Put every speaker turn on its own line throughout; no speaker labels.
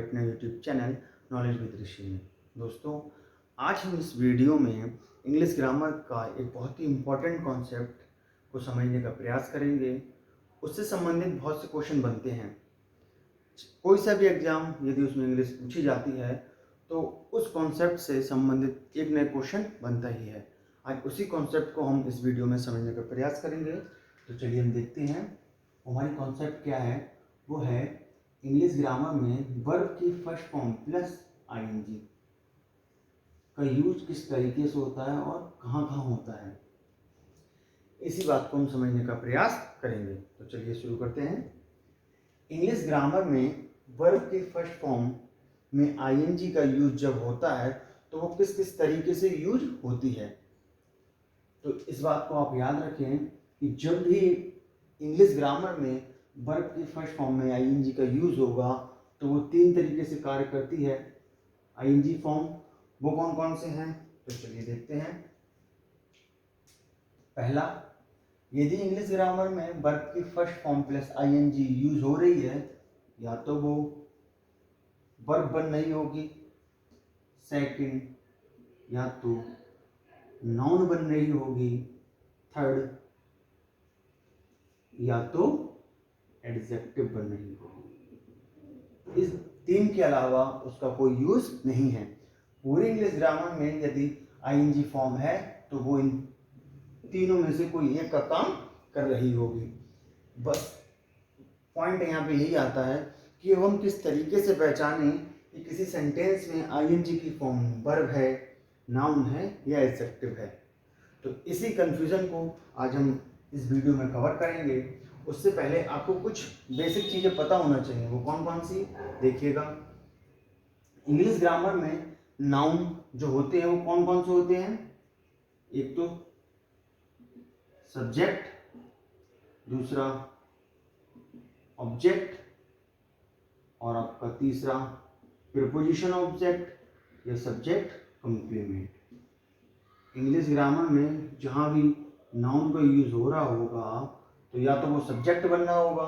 अपने YouTube channel knowledge with ऋषि में। दोस्तों, आज हम इस वीडियो में इंग्लिश ग्रामर का एक बहुत ही इम्पोर्टेंट कॉन्सेप्ट को समझने का प्रयास करेंगे। उससे संबंधित बहुत से क्वेश्चन बनते हैं। कोई सा भी एग्जाम यदि उसमें इंग्लिश पूछी जाती है तो उस कॉन्सेप्ट से संबंधित एक नया क्वेश्चन बनता ही है। आज उसी कॉन्सेप्ट को हम इस वीडियो में समझने का प्रयास करेंगे। तो चलिए हम देखते हैं हमारी कॉन्सेप्ट क्या है। वो है इंग्लिश ग्रामर में वर्ब की फर्स्ट फॉर्म प्लस आईएनजी का यूज किस तरीके से होता है और कहाँ कहाँ होता है, इसी बात को हम समझने का प्रयास करेंगे। तो चलिए शुरू करते हैं। इंग्लिश ग्रामर में वर्ब की फर्स्ट फॉर्म में आईएनजी का यूज जब होता है तो वो किस किस तरीके से यूज होती है। तो इस बात को आप याद रखें कि जब भी इंग्लिश ग्रामर में वर्ब की फर्स्ट फॉर्म में आईएनजी का यूज होगा तो वो तीन तरीके से कार्य करती है। आईएनजी फॉर्म वो कौन कौन से हैं, तो चलिए देखते हैं। पहला, यदि इंग्लिश ग्रामर में वर्ब की first form plus ING use हो रही है, या तो वो वर्ब बन रही होगी। सेकंड, या तो नाउन बन रही होगी। थर्ड, या तो एडजेक्टिव बन रही होगी। इस तीन के अलावा उसका कोई यूज नहीं है। पूरे इंग्लिश ग्रामर में यदि आईएनजी फॉर्म है तो वो इन तीनों में से कोई एक का काम कर रही होगी। बस पॉइंट यहाँ पे यही आता है कि हम किस तरीके से पहचानें कि किसी सेंटेंस में आईएनजी की फॉर्म वर्ब है, नाउन है या एडजेक्टिव है। तो इसी कंफ्यूजन को आज हम इस वीडियो में कवर करेंगे। उससे पहले आपको कुछ बेसिक चीज़ें पता होना चाहिए। वो कौन कौन सी, देखिएगा। इंग्लिश ग्रामर में नाउन जो होते हैं वो कौन कौन से होते हैं। एक तो सब्जेक्ट, दूसरा ऑब्जेक्ट, और आपका तीसरा प्रीपोजिशन ऑब्जेक्ट या सब्जेक्ट कॉम्प्लीमेंट। इंग्लिश ग्रामर में जहाँ भी नाउन का यूज हो रहा होगा तो या तो वो सब्जेक्ट बनना होगा,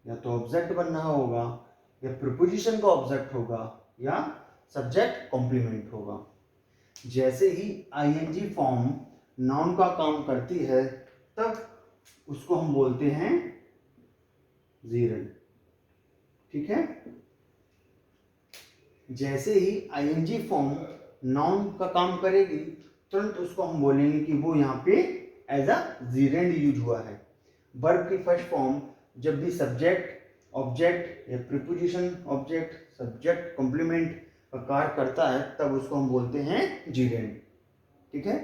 या तो ऑब्जेक्ट बनना होगा, या प्रीपोजिशन का ऑब्जेक्ट होगा, या सब्जेक्ट कॉम्प्लीमेंट होगा। जैसे ही आईएनजी फॉर्म नाउन का काम करती है तब उसको हम बोलते हैं जीरेंड। ठीक है। जैसे ही आईएनजी फॉर्म नाउन का काम करेगी तुरंत उसको हम बोलेंगे कि वो यहाँ पे एज अ जीरेंड यूज हुआ है। वर्ब की फर्स्ट फॉर्म जब भी सब्जेक्ट, ऑब्जेक्ट या प्रीपोजिशन ऑब्जेक्ट, सब्जेक्ट कॉम्प्लीमेंट का कार्य करता है तब उसको हम बोलते हैं जीरेंड। ठीक है।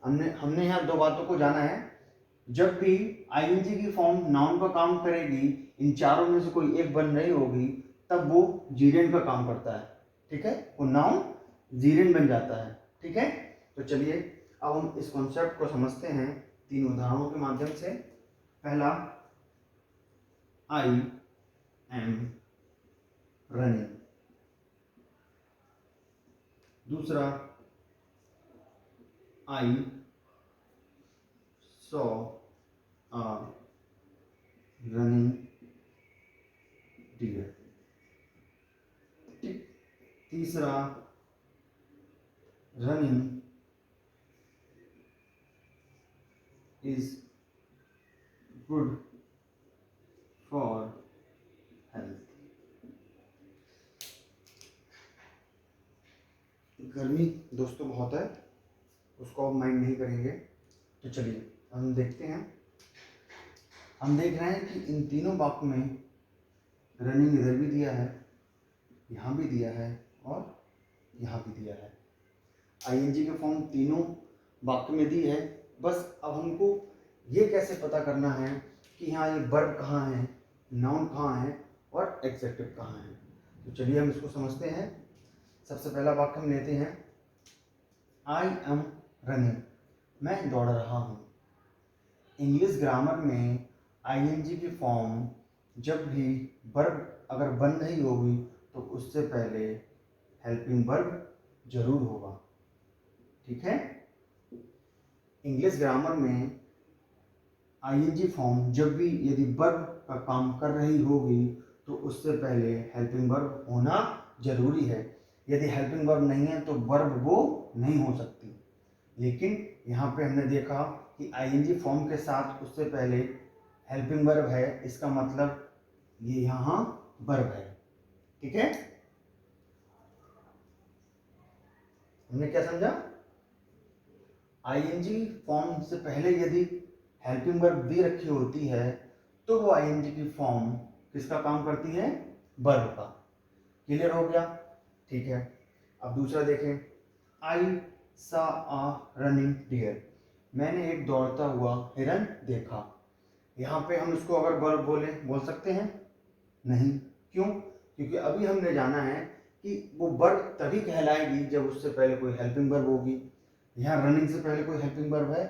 हमने यहाँ दो बातों को जाना है। जब भी आईएनजी की फॉर्म नाउन का काम करेगी, इन चारों में से कोई एक बन रही होगी, तब वो जीरेंड का काम करता है। ठीक है, वो नाउन जीरेंड बन जाता है। ठीक है। तो चलिए अब हम इस कॉन्सेप्ट को समझते हैं तीन उदाहरणों के माध्यम से। पहला, आई एम रनिंग। दूसरा, I saw a running deer. तीसरा, running is good for health. गर्मी दोस्तों बहुत है, उसको अब माइंड नहीं करेंगे। तो चलिए हम देखते हैं। हम देख रहे हैं कि इन तीनों वाक्य में रनिंग इधर भी दिया है, यहाँ भी दिया है और यहाँ भी दिया है। आईएनजी के फॉर्म तीनों वाक्य में दी है। बस अब हमको ये कैसे पता करना है कि यहाँ ये वर्ब कहाँ है, नाउन कहाँ है और एडजेक्टिव कहाँ है। तो चलिए हम इसको समझते हैं। सबसे पहला वाक्य हम लेते हैं, आई एम रनिंग, मैं दौड़ रहा हूँ। इंग्लिश ग्रामर में आईएनजी की फॉर्म जब भी वर्ब अगर बन रही होगी तो उससे पहले हेल्पिंग वर्ब जरूर होगा। ठीक है। इंग्लिश ग्रामर में आईएनजी फॉर्म जब भी यदि वर्ब का काम कर रही होगी तो उससे पहले हेल्पिंग वर्ब होना जरूरी है। यदि हेल्पिंग वर्ब नहीं है तो वर्ब वो नहीं हो सकती। लेकिन यहाँ पे हमने देखा कि आईएनजी फॉर्म के साथ उससे पहले हेल्पिंग वर्ब है, इसका मतलब ये यहाँ वर्ब है। ठीक है, हमने क्या समझा? आईएनजी फॉर्म से पहले यदि हेल्पिंग वर्ब भी रखी होती है तो वो आईएनजी की फॉर्म किसका काम करती है? वर्ब का। क्लियर हो गया? ठीक है, अब दूसरा देखें। आई सा आ रनिंग डियर, मैंने एक दौड़ता हुआ हिरन देखा। यहाँ पे हम इसको अगर वर्ब बोल सकते हैं? नहीं। क्यों? क्योंकि अभी हमने जाना है कि वो वर्ब तभी कहलाएगी जब उससे पहले कोई हेल्पिंग वर्ब होगी। यहाँ रनिंग से पहले कोई हेल्पिंग वर्ब है,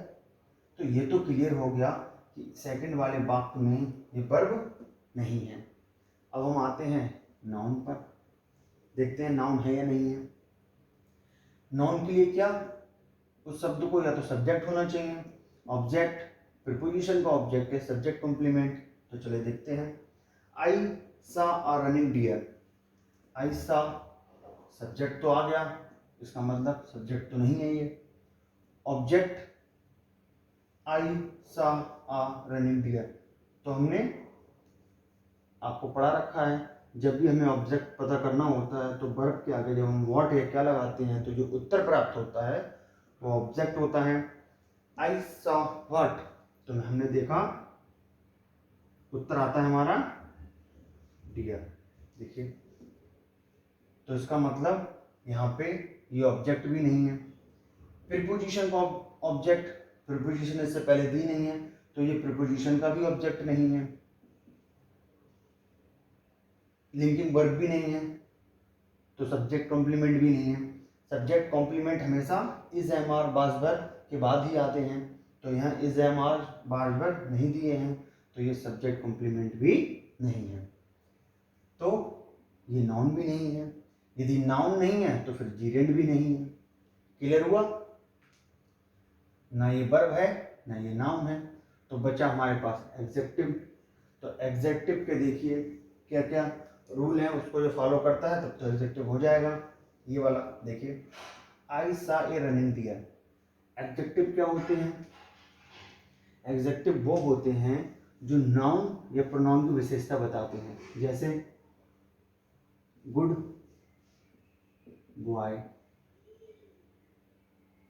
तो ये तो क्लियर हो गया कि सेकंड वाले वाक्य में ये वर्ब नहीं है। अब हम आते हैं नाउन पर, देखते हैं नाउन है या नहीं है। नाउन के लिए क्या, उस शब्द को या तो सब्जेक्ट होना चाहिए, ऑब्जेक्ट, प्रीपोजिशन का ऑब्जेक्ट है, सब्जेक्ट कॉम्प्लीमेंट। तो चले देखते हैं। आई सा आ रनिंग डियर, आई सा सब्जेक्ट तो आ गया, इसका मतलब सब्जेक्ट तो नहीं है ये। ऑब्जेक्ट आई सा आ रनिंग डियर, तो हमने आपको पढ़ा रखा है जब भी हमें ऑब्जेक्ट पता करना होता है तो वर्ब के आगे जब हम व्हाट है क्या लगाते हैं तो जो उत्तर प्राप्त होता है वो ऑब्जेक्ट होता है। आई सॉ व्हाट, तो हमने देखा, उत्तर आता है हमारा डियर। देखिए, तो इसका मतलब यहाँ पे ये ऑब्जेक्ट भी नहीं है। प्रीपोजिशन का ऑब्जेक्ट, प्रीपोजिशन इससे पहले दी नहीं है तो ये प्रीपोजिशन का भी ऑब्जेक्ट नहीं है। लिंकिंग वर्ब भी नहीं है तो सब्जेक्ट कॉम्प्लीमेंट भी नहीं है। सब्जेक्ट कॉम्प्लीमेंट हमेशा इज एम आर बाज वर्ब के बाद ही आते हैं, तो यहाँ इज एम आर बाज वर्ब नहीं दिए हैं तो ये सब्जेक्ट कॉम्प्लीमेंट भी नहीं है, तो ये नाउन भी नहीं है। यदि नाउन नहीं है तो फिर जीरेंड भी नहीं है। क्लियर हुआ? ना ये वर्ब है ना ये नाउन है, तो बचा हमारे पास एग्जेक्टिव। तो एग्जेक्टिव के देखिए क्या क्या रूल है, उसको जो फॉलो करता है तब तो एग्जेक्टिव हो जाएगा। ये वाला देखिए, आई सा ए रनिंग डियर। एग्जेक्टिव क्या होते हैं? एग्जेक्टिव वो होते हैं जो नाउन या प्रोनाउन की विशेषता बताते हैं, जैसे good, boy,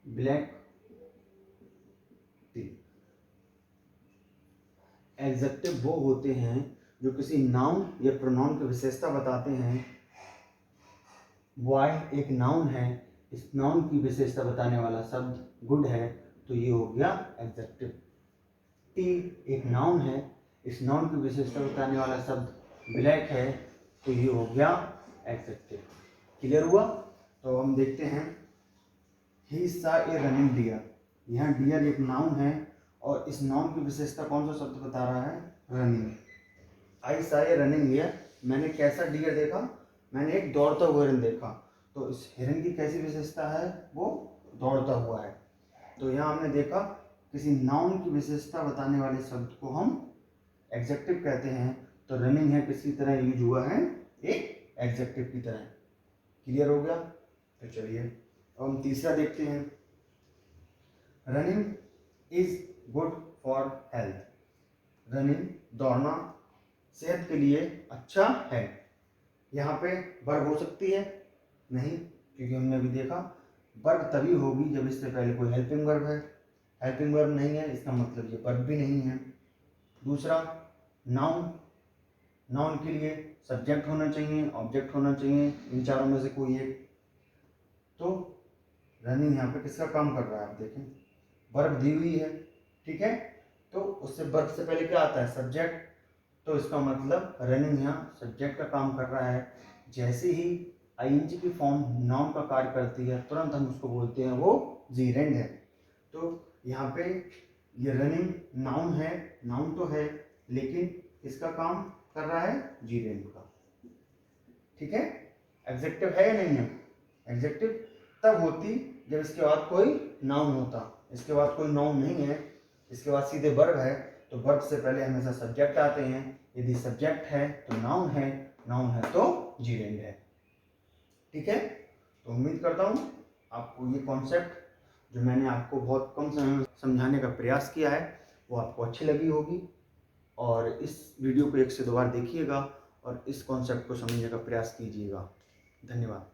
black, T. Executive वो होते हैं जो किसी नाउन या प्रोनाउन की विशेषता बताते हैं। बॉय एक नाउन है, इस नाउन की विशेषता बताने वाला शब्द गुड है तो ये हो गया एग्जेक्टिव। टी एक नाउन है, इस नाउन की विशेषता बताने वाला शब्द ब्लैक है तो ये हो गया एग्जेक्टिव। क्लियर हुआ? तो हम देखते हैं, ही सा ए रनिंग डियर। यहाँ डियर एक नाउन है और इस नाउन की विशेषता कौन सा शब्द बता रहा है? रनिंग। आई सा ए रनिंग डियर, मैंने कैसा डियर देखा? मैंने एक दौड़ता हुआ हिरन देखा। तो इस हिरन की कैसी विशेषता है? वो दौड़ता हुआ है। तो यहाँ हमने देखा किसी नाउन की विशेषता बताने वाले शब्द को हम एग्जेक्टिव कहते हैं, तो रनिंग है किसी तरह यूज हुआ है एक एग्जेक्टिव की तरह। क्लियर हो गया? तो चलिए अब हम तीसरा देखते हैं। Running is good for health. Running दौड़ना सेहत के लिए अच्छा है। यहाँ पे वर्ब हो सकती है? नहीं, क्योंकि हमने अभी देखा वर्ब तभी होगी जब इससे पहले कोई हेल्पिंग वर्ब है। हेल्पिंग वर्ब नहीं है, इसका मतलब ये वर्ब भी नहीं है। दूसरा, नाउन, नाउन के लिए सब्जेक्ट होना चाहिए, ऑब्जेक्ट होना चाहिए, इन चारों में से कोई एक। तो रनिंग यहाँ पे किसका काम कर रहा है? आप देखें, वर्ब दी हुई है, ठीक है, तो उससे वर्ब से पहले क्या आता है? सब्जेक्ट। तो इसका मतलब रनिंग यहाँ सब्जेक्ट का काम कर रहा है। जैसे ही आईएनजी की फॉर्म नाउन का कार्य करती है तुरंत हम उसको बोलते हैं वो जीरेंड है। तो यहाँ पे ये रनिंग नाउन है, नाउन तो है लेकिन किसका काम कर रहा है? जीरेंड का। ठीक है, एग्जेक्टिव है या नहीं है? एग्जेक्टिव तब होती जब इसके बाद कोई नाउन होता। इसके बाद कोई नाउन नहीं है, इसके बाद सीधे वर्ब है, तो वर्ब से पहले हमेशा सब्जेक्ट आते हैं। यदि सब्जेक्ट है तो नाउन है, नाउन है तो जीरेंड है। ठीक है, तो उम्मीद करता हूँ आपको ये कॉन्सेप्ट जो मैंने आपको बहुत कम समय में समझाने का प्रयास किया है वो आपको अच्छी लगी होगी। और इस वीडियो को 1 से 2 बार देखिएगा और इस कॉन्सेप्ट को समझने का प्रयास कीजिएगा। धन्यवाद।